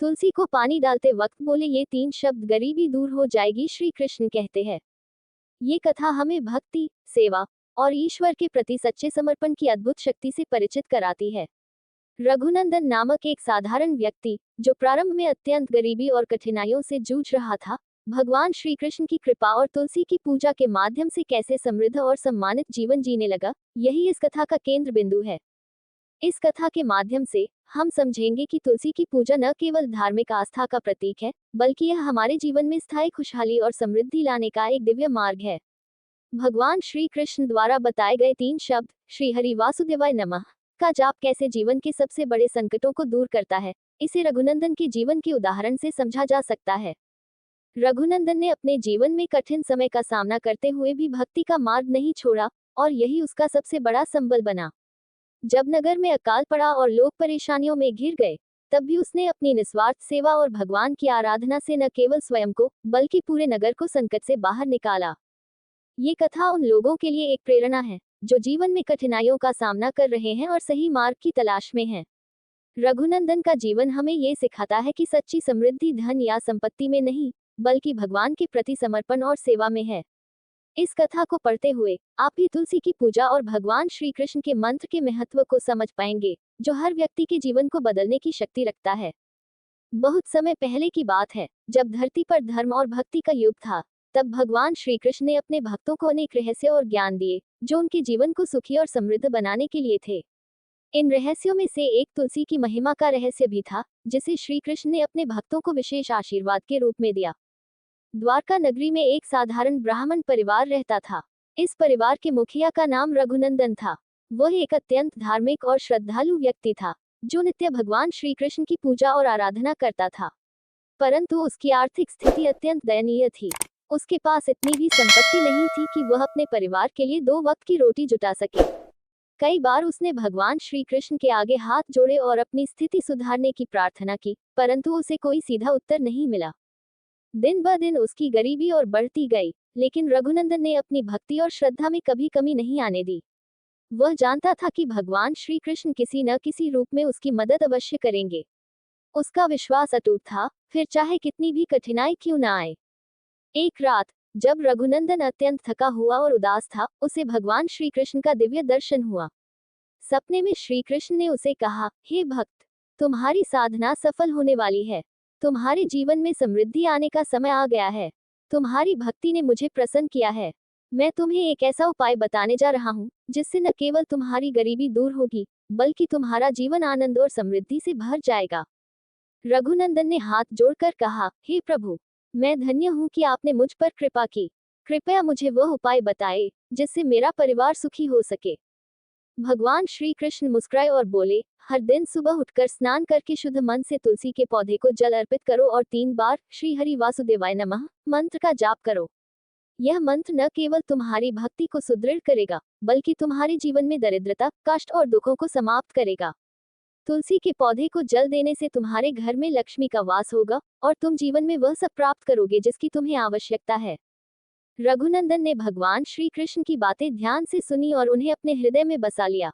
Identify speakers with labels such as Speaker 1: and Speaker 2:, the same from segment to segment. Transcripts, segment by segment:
Speaker 1: तुलसी को पानी डालते वक्त बोले ये 3 शब्द, गरीबी दूर हो जाएगी, श्री कृष्ण कहते हैं। ये कथा हमें भक्ति, सेवा और ईश्वर के प्रति सच्चे समर्पण की अद्भुत शक्ति से परिचित कराती है। रघुनंदन नामक एक साधारण व्यक्ति, जो प्रारंभ में अत्यंत गरीबी और कठिनाइयों से जूझ रहा था, भगवान श्री कृष्ण की कृपा और तुलसी की पूजा के माध्यम से कैसे समृद्ध और सम्मानित जीवन जीने लगा, यही इस कथा का केंद्र बिंदु है। इस कथा के माध्यम से हम समझेंगे कि तुलसी की पूजा न केवल धार्मिक आस्था का प्रतीक है, बल्कि यह हमारे जीवन में स्थायी खुशहाली और समृद्धि लाने का एक दिव्य मार्ग है। भगवान श्री कृष्ण द्वारा बताए गए 3 शब्द, श्री हरि वासुदेवाय नमः, का जाप कैसे जीवन के सबसे बड़े संकटों को दूर करता है, इसे रघुनंदन के जीवन के उदाहरण से समझा जा सकता है। रघुनंदन ने अपने जीवन में कठिन समय का सामना करते हुए भी भक्ति का मार्ग नहीं छोड़ा, और यही उसका सबसे बड़ा संबल बना। जब नगर में अकाल पड़ा और लोग परेशानियों में घिर गए, तब भी उसने अपनी निस्वार्थ सेवा और भगवान की आराधना से न केवल स्वयं को, बल्कि पूरे नगर को संकट से बाहर निकाला। ये कथा उन लोगों के लिए एक प्रेरणा है, जो जीवन में कठिनाइयों का सामना कर रहे हैं और सही मार्ग की तलाश में हैं। रघुनंदन का जीवन हमें ये सिखाता है कि सच्ची समृद्धि धन या संपत्ति में नहीं, बल्कि भगवान के प्रति समर्पण और सेवा में है। इस कथा को पढ़ते हुए आप भी तुलसी की पूजा और भगवान श्री कृष्ण के मंत्र के महत्व को समझ पाएंगे, जो हर व्यक्ति के जीवन को बदलने की शक्ति रखता है। बहुत समय पहले की बात है, जब धरती पर धर्म और भक्ति का युग था, तब भगवान श्री कृष्ण ने अपने भक्तों को अनेक रहस्य और ज्ञान दिए, जो उनके जीवन को सुखी और समृद्ध बनाने के लिए थे। इन रहस्यों में से एक तुलसी की महिमा का रहस्य भी था, जिसे श्री कृष्ण ने अपने भक्तों को विशेष आशीर्वाद के रूप में दिया। द्वारका नगरी में एक साधारण ब्राह्मण परिवार रहता था। इस परिवार के मुखिया का नाम रघुनंदन था। वह एक अत्यंत धार्मिक और श्रद्धालु व्यक्ति था, जो नित्य भगवान श्री कृष्ण की पूजा और आराधना करता था। परंतु उसकी आर्थिक स्थिति अत्यंत दयनीय थी। उसके पास इतनी भी संपत्ति नहीं थी कि वह अपने परिवार के लिए 2 वक्त की रोटी जुटा सके। कई बार उसने भगवान श्री कृष्ण के आगे हाथ जोड़े और अपनी स्थिति सुधारने की प्रार्थना की, परंतु उसे कोई सीधा उत्तर नहीं मिला। दिन ब दिन उसकी गरीबी और बढ़ती गई, लेकिन रघुनंदन ने अपनी भक्ति और श्रद्धा में कभी कमी नहीं आने दी। वह जानता था कि भगवान श्री कृष्ण किसी न किसी रूप में उसकी मदद अवश्य करेंगे। उसका विश्वास अटूट था, फिर चाहे कितनी भी कठिनाई क्यों न आए। एक रात, जब रघुनंदन अत्यंत थका हुआ और उदास था, उसे भगवान श्री कृष्ण का दिव्य दर्शन हुआ। सपने में श्री कृष्ण ने उसे कहा, हे भक्त, तुम्हारी साधना सफल होने वाली है। तुम्हारे जीवन में समृद्धि आने का समय आ गया है। तुम्हारी भक्ति ने मुझे प्रसन्न किया है। मैं तुम्हें एक ऐसा उपाय बताने जा रहा हूँ, जिससे न केवल तुम्हारी गरीबी दूर होगी, बल्कि तुम्हारा जीवन आनंद और समृद्धि से भर जाएगा। रघुनंदन ने हाथ जोड़कर कहा, हे प्रभु, मैं धन्य हूँ कि आपने मुझ पर कृपा की। कृपया मुझे वह उपाय बताए, जिससे मेरा परिवार सुखी हो सके। भगवान श्री कृष्ण मुस्कुराए और बोले, हर दिन सुबह उठकर स्नान करके शुद्ध मन से तुलसी के पौधे को जल अर्पित करो और 3 बार श्री हरि वासुदेवाय नमः मंत्र का जाप करो। यह मंत्र न केवल तुम्हारी भक्ति को सुदृढ़ करेगा, बल्कि तुम्हारे जीवन में दरिद्रता, कष्ट और दुखों को समाप्त करेगा। तुलसी के पौधे को जल देने से तुम्हारे घर में लक्ष्मी का वास होगा, और तुम जीवन में वह सब प्राप्त करोगे जिसकी तुम्हें आवश्यकता है। रघुनंदन ने भगवान श्री कृष्ण की बातें ध्यान से सुनी और उन्हें अपने हृदय में बसा लिया।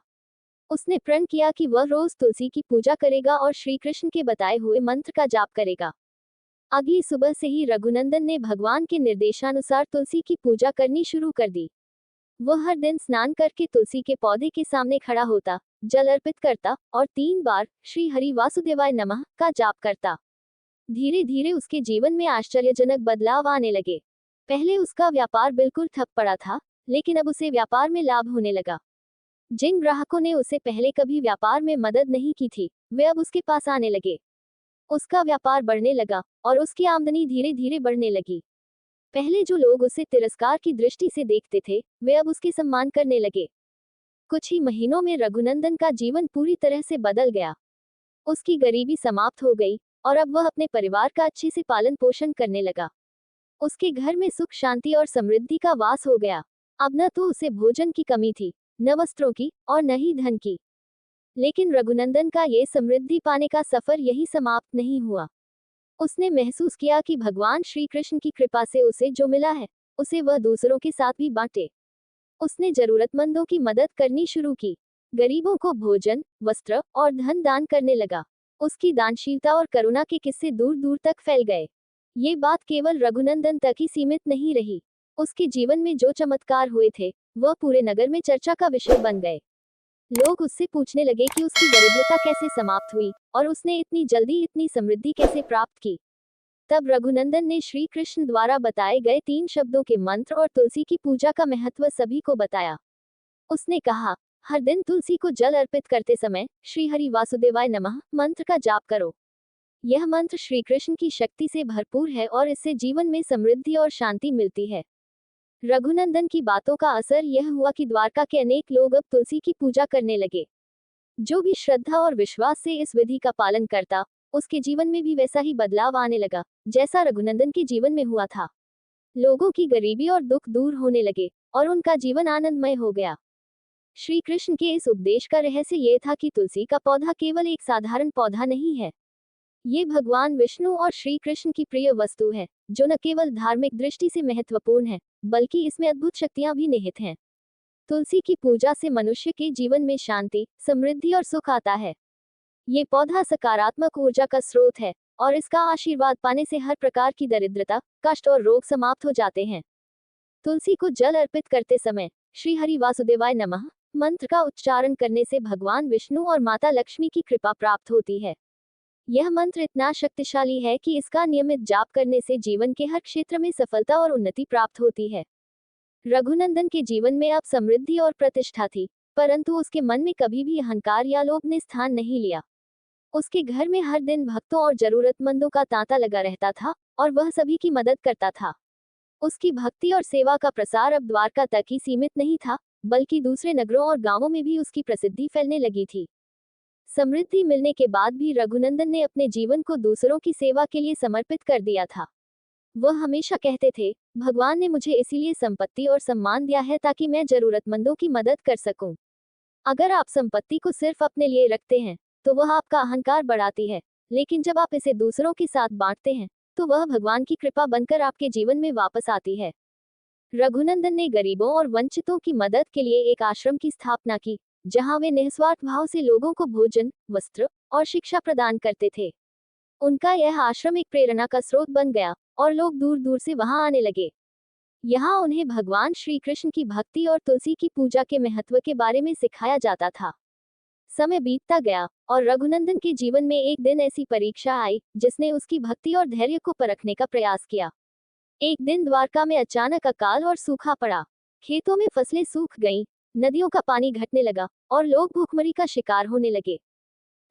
Speaker 1: उसने प्रण किया कि वह रोज तुलसी की पूजा करेगा और श्री कृष्ण के बताए हुए मंत्र का जाप करेगा। अगली सुबह से ही रघुनंदन ने भगवान के निर्देशानुसार तुलसी की पूजा करनी शुरू कर दी। वह हर दिन स्नान करके तुलसी के पौधे के सामने खड़ा होता, जल अर्पित करता और 3 बार श्री हरि वासुदेवाय नमः का जाप करता। धीरे धीरे उसके जीवन में आश्चर्यजनक बदलाव आने लगे। पहले उसका व्यापार बिल्कुल ठप पड़ा था, लेकिन अब उसे व्यापार में लाभ होने लगा। जिन ग्राहकों ने उसे पहले कभी व्यापार में मदद नहीं की थी, वे अब उसके पास आने लगे। उसका व्यापार बढ़ने लगा और उसकी आमदनी धीरे धीरे बढ़ने लगी। पहले जो लोग उसे तिरस्कार की दृष्टि से देखते थे, वे अब उसके सम्मान करने लगे। कुछ ही महीनों में रघुनंदन का जीवन पूरी तरह से बदल गया। उसकी गरीबी समाप्त हो गई और अब वह अपने परिवार का अच्छे से पालन पोषण करने लगा। उसके घर में सुख शांति और समृद्धि का वास हो गया। अब न तो उसे भोजन की कमी थी, न वस्त्रों की और न ही धन की। लेकिन रघुनंदन का ये समृद्धि पाने का सफर यही समाप्त नहीं हुआ। उसने महसूस किया कि भगवान श्री कृष्ण की कृपा से उसे जो मिला है, उसे वह दूसरों के साथ भी बांटे। उसने जरूरतमंदों की मदद करनी शुरू की, गरीबों को भोजन, वस्त्र और धन दान करने लगा। उसकी दानशीलता और करुणा के किस्से दूर दूर तक फैल गए। ये बात केवल रघुनंदन तक ही सीमित नहीं रही। उसके जीवन में जो चमत्कार हुए थे, वह पूरे नगर में चर्चा का विषय बन गए। लोग उससे पूछने लगे कि उसकी दरिद्रता कैसे समाप्त हुई और उसने इतनी जल्दी इतनी समृद्धि कैसे प्राप्त की। तब रघुनंदन ने श्री कृष्ण द्वारा बताए गए 3 शब्दों के मंत्र और तुलसी की पूजा का महत्व सभी को बताया। उसने कहा, हर दिन तुलसी को जल अर्पित करते समय श्री हरि वासुदेवाय नमः मंत्र का जाप करो। यह मंत्र श्री कृष्ण की शक्ति से भरपूर है और इससे जीवन में समृद्धि और शांति मिलती है। रघुनंदन की बातों का असर यह हुआ कि द्वारका के अनेक लोग अब तुलसी की पूजा करने लगे। जो भी श्रद्धा और विश्वास से इस विधि का पालन करता, उसके जीवन में भी वैसा ही बदलाव आने लगा, जैसा रघुनंदन के जीवन में हुआ था। लोगों की गरीबी और दुख दूर होने लगे और उनका जीवन आनंदमय हो गया। श्री कृष्ण के इस उपदेश का रहस्य ये था कि तुलसी का पौधा केवल एक साधारण पौधा नहीं है। ये भगवान विष्णु और श्री कृष्ण की प्रिय वस्तु है, जो न केवल धार्मिक दृष्टि से महत्वपूर्ण है, बल्कि इसमें अद्भुत शक्तियां भी निहित हैं। तुलसी की पूजा से मनुष्य के जीवन में शांति, समृद्धि और सुख आता है। ये पौधा सकारात्मक ऊर्जा का स्रोत है और इसका आशीर्वाद पाने से हर प्रकार की दरिद्रता, कष्ट और रोग समाप्त हो जाते हैं। तुलसी को जल अर्पित करते समय श्री हरि वासुदेवाय नमः मंत्र का उच्चारण करने से भगवान विष्णु और माता लक्ष्मी की कृपा प्राप्त होती है। यह मंत्र इतना शक्तिशाली है कि इसका नियमित जाप करने से जीवन के हर क्षेत्र में सफलता और उन्नति प्राप्त होती है। रघुनंदन के जीवन में अब समृद्धि और प्रतिष्ठा थी, परंतु उसके मन में कभी भी अहंकार या लोभ ने स्थान नहीं लिया। उसके घर में हर दिन भक्तों और जरूरतमंदों का तांता लगा रहता था और वह सभी की मदद करता था। उसकी भक्ति और सेवा का प्रसार अब द्वारका तक ही सीमित नहीं था, बल्कि दूसरे नगरों और गांवों में भी उसकी प्रसिद्धि फैलने लगी थी। समृद्धि मिलने के बाद भी रघुनंदन ने अपने जीवन को दूसरों की सेवा के लिए समर्पित कर दिया था। वह हमेशा कहते थे, भगवान ने मुझे इसीलिए संपत्ति और सम्मान दिया है ताकि मैं जरूरतमंदों की मदद कर सकूं। अगर आप संपत्ति को सिर्फ अपने लिए रखते हैं, तो वह आपका अहंकार बढ़ाती है, लेकिन जब आप इसे दूसरों के साथ बांटते हैं, तो वह भगवान की कृपा बनकर आपके जीवन में वापस आती है। रघुनंदन ने गरीबों और वंचितों की मदद के लिए एक आश्रम की स्थापना की, जहां वे निस्वार्थ भाव से लोगों को भोजन, वस्त्र और शिक्षा प्रदान करते थे। उनका यह आश्रम एक प्रेरणा का स्रोत बन गया और लोग दूर दूर से वहां आने लगे। यहाँ उन्हें भगवान श्री कृष्ण की भक्ति और तुलसी की पूजा के महत्व के बारे में सिखाया जाता था। समय बीतता गया और रघुनंदन के जीवन में एक दिन ऐसी परीक्षा आई जिसने उसकी भक्ति और धैर्य को परखने का प्रयास किया। एक दिन द्वारका में अचानक अकाल और सूखा पड़ा। खेतों में फसलें सूख गईं, नदियों का पानी घटने लगा और लोग भूखमरी का शिकार होने लगे।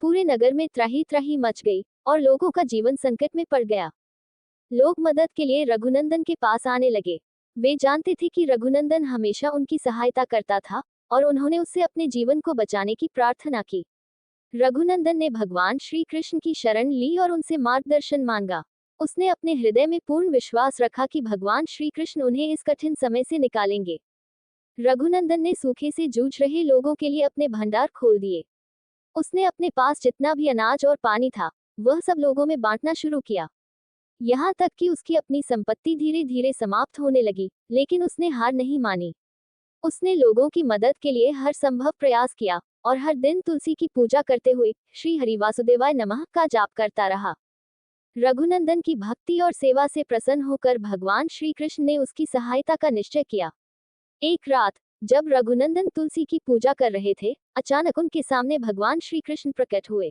Speaker 1: पूरे नगर में त्राही त्राही मच गई और लोगों का जीवन संकट में पड़ गया। लोग मदद के लिए रघुनंदन के पास आने लगे। वे जानते थे कि रघुनंदन हमेशा उनकी सहायता करता था और उन्होंने उससे अपने जीवन को बचाने की प्रार्थना की। रघुनंदन ने भगवान श्री कृष्ण की शरण ली और उनसे मार्गदर्शन मांगा। उसने अपने हृदय में पूर्ण विश्वास रखा कि भगवान श्री कृष्ण उन्हें इस कठिन समय से निकालेंगे। रघुनंदन ने सूखे से जूझ रहे लोगों के लिए अपने भंडार खोल दिए। उसने अपने पास जितना भी अनाज और पानी था, वह सब लोगों में बांटना शुरू किया। यहाँ तक कि उसकी अपनी संपत्ति धीरे धीरे समाप्त होने लगी, लेकिन उसने हार नहीं मानी। उसने लोगों की मदद के लिए हर संभव प्रयास किया और हर दिन तुलसी की पूजा करते हुए श्री हरि वासुदेवाय नमः का जाप करता रहा। रघुनंदन की भक्ति और सेवा से प्रसन्न होकर भगवान श्री कृष्ण ने उसकी सहायता का निश्चय किया। एक रात जब रघुनंदन तुलसी की पूजा कर रहे थे, अचानक उनके सामने भगवान श्री कृष्ण प्रकट हुए।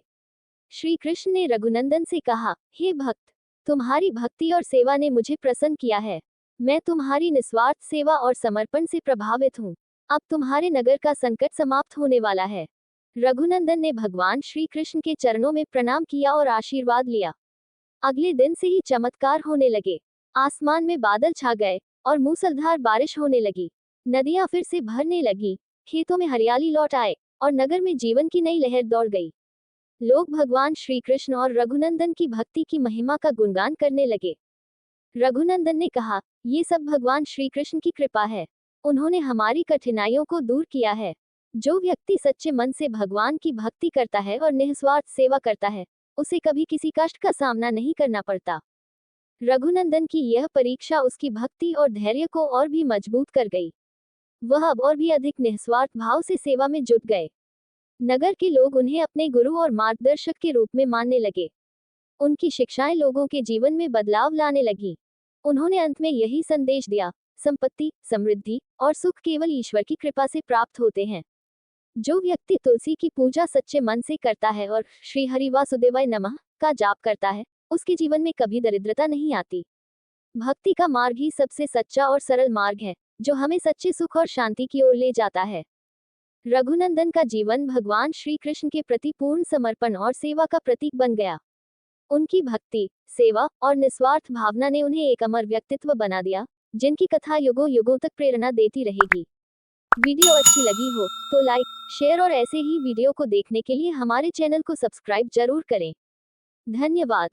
Speaker 1: श्री कृष्ण ने रघुनंदन से कहा, हे भक्त, तुम्हारी भक्ति और सेवा ने मुझे प्रसन्न किया है। मैं तुम्हारी निस्वार्थ सेवा और समर्पण से प्रभावित हूँ। अब तुम्हारे नगर का संकट समाप्त होने वाला है। रघुनंदन ने भगवान श्री कृष्ण के चरणों में प्रणाम किया और आशीर्वाद लिया। अगले दिन से ही चमत्कार होने लगे। आसमान में बादल छा गए और मूसलाधार बारिश होने लगी। नदियां फिर से भरने लगी, खेतों में हरियाली लौट आए और नगर में जीवन की नई लहर दौड़ गई। लोग भगवान श्री कृष्ण और रघुनंदन की भक्ति की महिमा का गुणगान करने लगे। रघुनंदन ने कहा, ये सब भगवान श्री कृष्ण की कृपा है। उन्होंने हमारी कठिनाइयों को दूर किया है। जो व्यक्ति सच्चे मन से भगवान की भक्ति करता है और निस्वार्थ सेवा करता है, उसे कभी किसी कष्ट का सामना नहीं करना पड़ता। रघुनंदन की यह परीक्षा उसकी भक्ति और धैर्य को और भी मजबूत कर गई। वह अब और भी अधिक निस्वार्थ भाव से सेवा में जुट गए। नगर के लोग उन्हें अपने गुरु और मार्गदर्शक के रूप में मानने लगे। उनकी शिक्षाएं लोगों के जीवन में बदलाव लाने लगी। उन्होंने अंत में यही संदेश दिया, संपत्ति, समृद्धि और सुख केवल ईश्वर की कृपा से प्राप्त होते हैं। जो व्यक्ति तुलसी की पूजा सच्चे मन से करता है और श्री हरि वासुदेवाय नमः का जाप करता है, उसके जीवन में कभी दरिद्रता नहीं आती। भक्ति का मार्ग ही सबसे सच्चा और सरल मार्ग है, जो हमें सच्चे सुख और शांति की ओर ले जाता है। रघुनंदन का जीवन भगवान श्री कृष्ण के प्रति पूर्ण समर्पण और सेवा का प्रतीक बन गया। उनकी भक्ति, सेवा और निस्वार्थ भावना ने उन्हें एक अमर व्यक्तित्व बना दिया, जिनकी कथा युगों युगों तक प्रेरणा देती रहेगी। वीडियो अच्छी लगी हो तो लाइक, शेयर और ऐसे ही वीडियो को देखने के लिए हमारे चैनल को सब्सक्राइब जरूर करें। धन्यवाद।